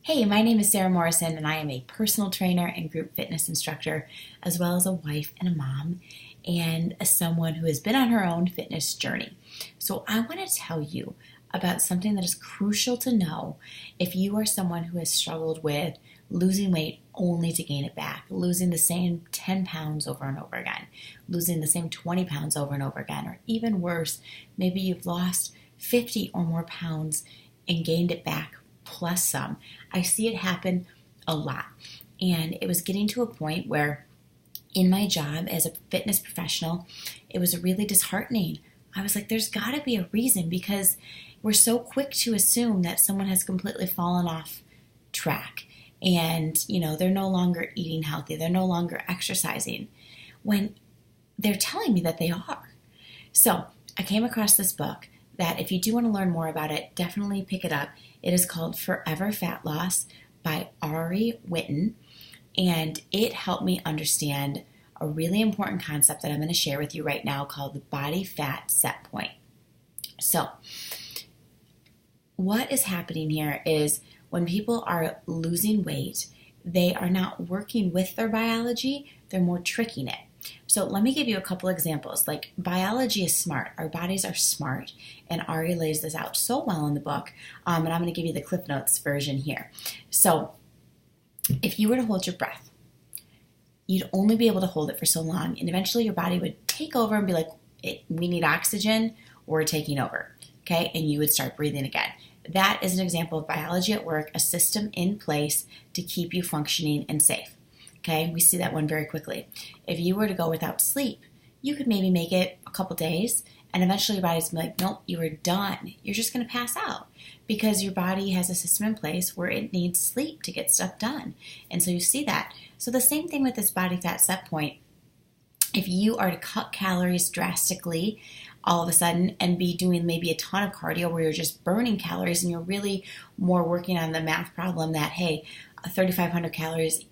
Hey, my name is Sarah Morrison, and I am a personal trainer and group fitness instructor, as well as a wife and a mom, and as someone who has been on her own fitness journey. So, I want to tell you about something that is crucial to know if you are someone who has struggled with losing weight only to gain it back, losing the same 10 pounds over and over again, losing the same 20 pounds over and over again, or even worse, maybe you've lost 50 or more pounds and gained it back plus some. I see it happen a lot. And it was getting to a point where in my job as a fitness professional, it was really disheartening. I was like, there's got to be a reason, because we're so quick to assume that someone has completely fallen off track and, they're no longer eating healthy. They're no longer exercising when they're telling me that they are. So I came across this book that if you do want to learn more about it, definitely pick it up. It is called Forever Fat Loss by Ari Whitten, and it helped me understand a really important concept that I'm going to share with you right now called the body fat set point. So, what is happening here is when people are losing weight, they are not working with their biology, they're more tricking it. So let me give you a couple examples. Like, biology is smart. Our bodies are smart. And Ari lays this out so well in the book. And I'm going to give you the Cliff Notes version here. So if you were to hold your breath, you'd only be able to hold it for so long. And eventually your body would take over and be like, we need oxygen. We're taking over. Okay? And you would start breathing again. That is an example of biology at work, a system in place to keep you functioning and safe. Okay, we see that one very quickly. If you were to go without sleep, you could maybe make it a couple days, and eventually your body's going to be like, nope, you are done. You're just going to pass out because your body has a system in place where it needs sleep to get stuff done. And so you see that. So the same thing with this body fat set point. If you are to cut calories drastically all of a sudden and be doing maybe a ton of cardio where you're just burning calories and you're really more working on the math problem that, hey, 3,500 calories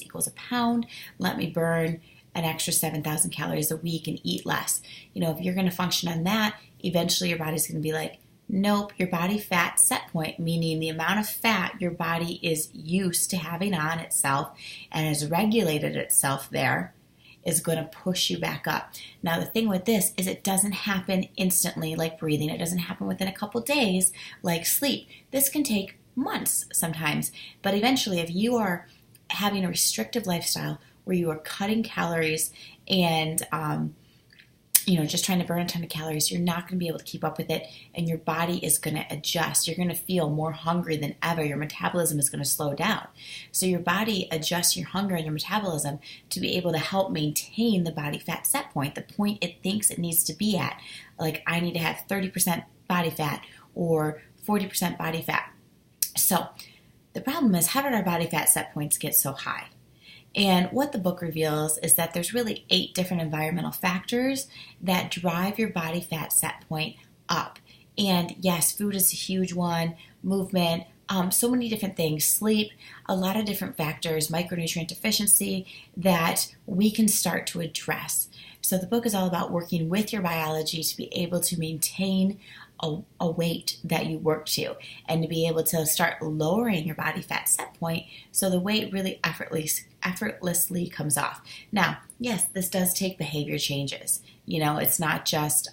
equals a pound. Let me burn an extra 7,000 calories a week and eat less. If you're going to function on that, eventually your body's going to be like, nope, your body fat set point, meaning the amount of fat your body is used to having on itself and has regulated itself there, is going to push you back up. Now, the thing with this is it doesn't happen instantly like breathing. It doesn't happen within a couple days like sleep. This can take months sometimes, but eventually if you are having a restrictive lifestyle where you are cutting calories and just trying to burn a ton of calories, you're not going to be able to keep up with it, and your body is going to adjust. You're going to feel more hungry than ever. Your metabolism is going to slow down. So your body adjusts your hunger and your metabolism to be able to help maintain the body fat set point, the point it thinks it needs to be at. Like, I need to have 30% body fat or 40% body fat. So the problem is, how did our body fat set points get so high? And what the book reveals is that there's really 8 different environmental factors that drive your body fat set point up. And yes, food is a huge one, movement, so many different things, sleep, a lot of different factors, micronutrient deficiency that we can start to address. So the book is all about working with your biology to be able to maintain a weight that you work to, and to be able to start lowering your body fat set point so the weight really effortlessly comes off. Now, yes, this does take behavior changes. It's not just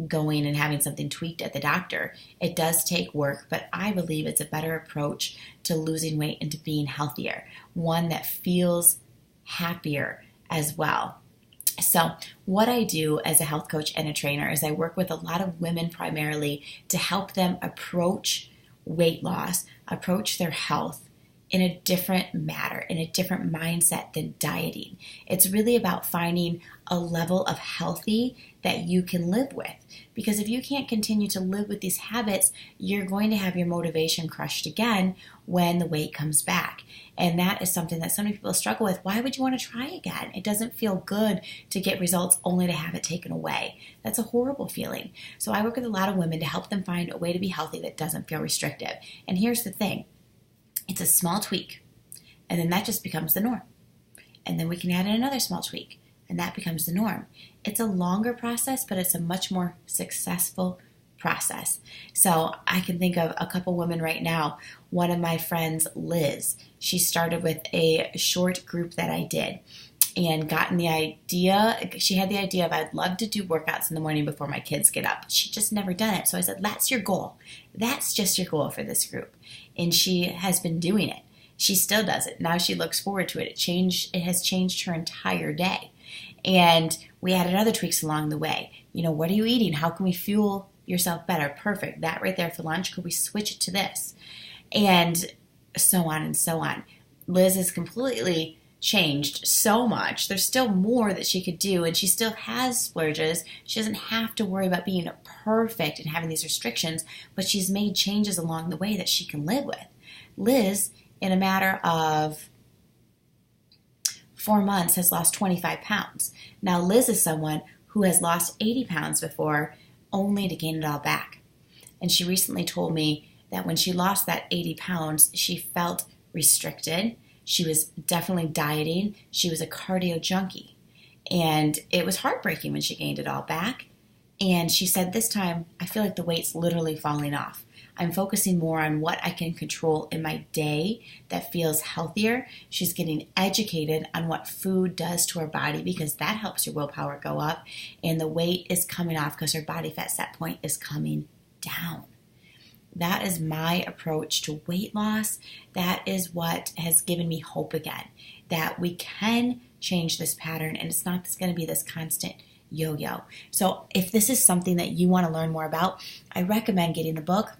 going and having something tweaked at the doctor. It does take work, but I believe it's a better approach to losing weight and to being healthier, one that feels happier as well. So what I do as a health coach and a trainer is I work with a lot of women primarily to help them approach weight loss, approach their health in a different manner, in a different mindset than dieting. It's really about finding a level of healthy that you can live with. Because if you can't continue to live with these habits, you're going to have your motivation crushed again when the weight comes back. And that is something that so many people struggle with. Why would you want to try again? It doesn't feel good to get results only to have it taken away. That's a horrible feeling. So I work with a lot of women to help them find a way to be healthy that doesn't feel restrictive. And here's the thing. It's a small tweak, and then that just becomes the norm. And then we can add in another small tweak, and that becomes the norm. It's a longer process, but it's a much more successful process. So I can think of a couple women right now. One of my friends, Liz, she started with a short group that I did and gotten the idea. She had the idea of, I'd love to do workouts in the morning before my kids get up. She just never done it. So I said, that's your goal. That's just your goal for this group. And she has been doing it. She still does it. Now she looks forward to it. It has changed her entire day. And we added other tweaks along the way. What are you eating? How can we fuel yourself better? Perfect. That right there for lunch. Could we switch it to this? And so on and so on. Liz has completely changed so much. There's still more that she could do, and she still has splurges. She doesn't have to worry about being perfect and having these restrictions, but she's made changes along the way that she can live with. Liz, in a matter of 4 months, has lost 25 pounds. Now, Liz is someone who has lost 80 pounds before, only to gain it all back. And she recently told me that when she lost that 80 pounds, she felt restricted. She was definitely dieting. She was a cardio junkie. And it was heartbreaking when she gained it all back. And she said, this time, I feel like the weight's literally falling off. I'm focusing more on what I can control in my day that feels healthier. She's getting educated on what food does to her body, because that helps her willpower go up. And the weight is coming off because her body fat set point is coming down. That is my approach to weight loss. That is what has given me hope again, that we can change this pattern, and it's not just going to be this constant yo-yo. So if this is something that you want to learn more about, I recommend getting the book.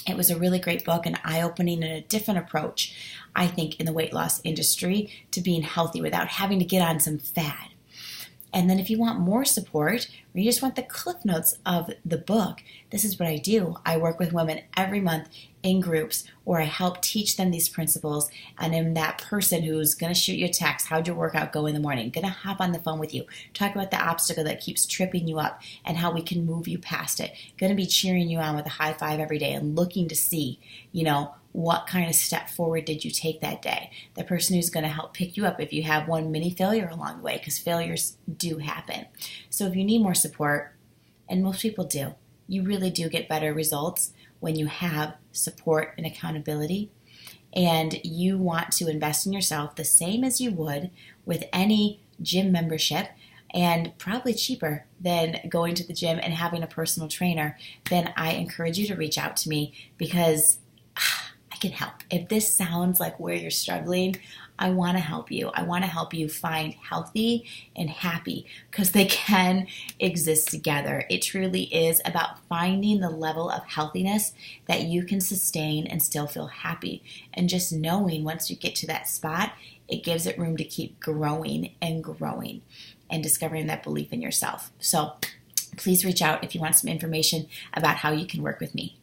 It was a really great book, and eye-opening, and a different approach, I think, in the weight loss industry to being healthy without having to get on some fad. And then if you want more support, or you just want the cliff notes of the book, this is what I do. I work with women every month in groups where I help teach them these principles, and I'm that person who's going to shoot you a text, how'd your workout go in the morning, going to hop on the phone with you, talk about the obstacle that keeps tripping you up and how we can move you past it, going to be cheering you on with a high five every day and looking to see, what kind of step forward did you take that day? The person who's going to help pick you up if you have one mini failure along the way, because failures do happen. So if you need more support, and most people do, you really do get better results when you have support and accountability, and you want to invest in yourself the same as you would with any gym membership, and probably cheaper than going to the gym and having a personal trainer, then I encourage you to reach out to me, because I can help. If this sounds like where you're struggling, I want to help you. I want to help you find healthy and happy, because they can exist together. It truly is about finding the level of healthiness that you can sustain and still feel happy. And just knowing once you get to that spot, it gives it room to keep growing and discovering that belief in yourself. So please reach out if you want some information about how you can work with me.